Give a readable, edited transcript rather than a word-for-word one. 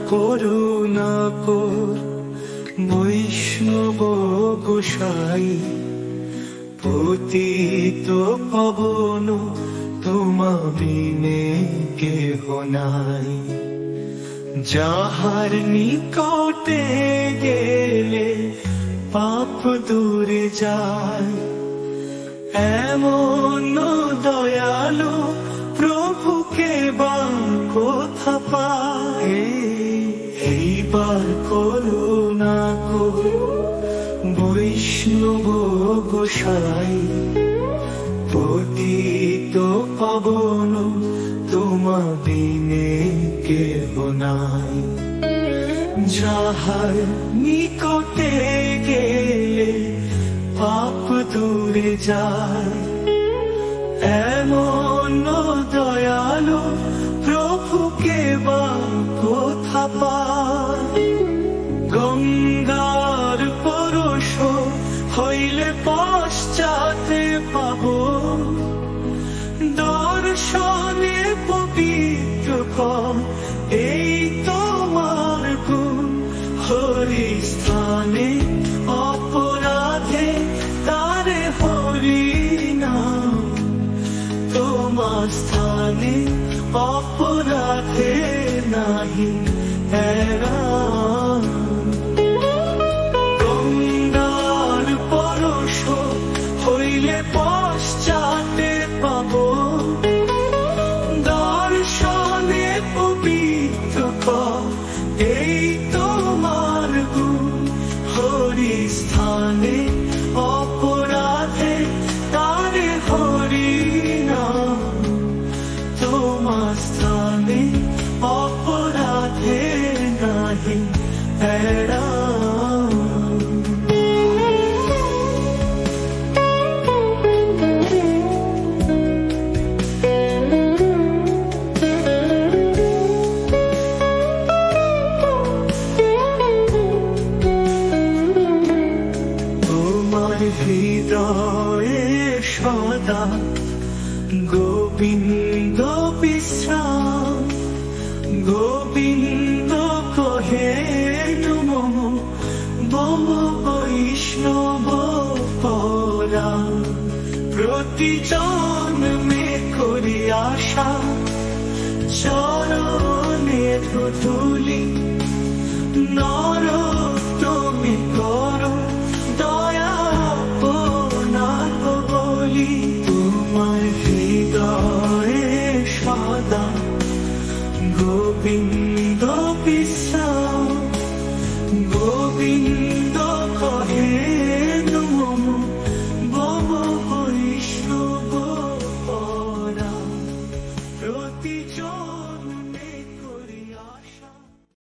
করুণা কর বৈষ্ণব গোসাই, পতিত পাবন তোমা বিনে কেহ নাই। যাহার নিকটে গেলে পাপ দূরে যায়, এমন দয়ালু প্রভুকে বা কোথা পায়। এইবার করুণা কর বৈষ্ণব গোসাই, পতিত পাবন তোমা বিনে কেহ নাই। যাহার নিকটে গেলে পাপ দূরে যায়, এমন দয়ালু প্রভুকে বা কোথা পায়। গঙ্গার পরশ হইলে পশ্চাতে পাব, দর্শনে পবিত্র কর এই তোমার গুণ। হরি স্থানে অপরাধে তারে হরি নাম, তোমার স্থানে অপরাধে নাহি এরাম। গঙ্গার পরশ হইলে পশ্চাতে পাব, দর্শনে পবিত্র কর এই তোমার গুণ। হরি স্থানে অপরাধে তারে হরি নাম, তোমার স্থানে অপরাধে নাহি এরাম। হৃদয়ে সদা গোবিন্দ বিশ্রাম, গোবিন্দ কহে নমো বম বৈষ্ণব পরাম। প্রতি জন্মে করি আশা চরণে ধুলি, নর তুমি করো দয়া আপনার বলি। তোমার হৃদয়ে সদা গোবিন্দ বিশ্রাম, গোবিন্দ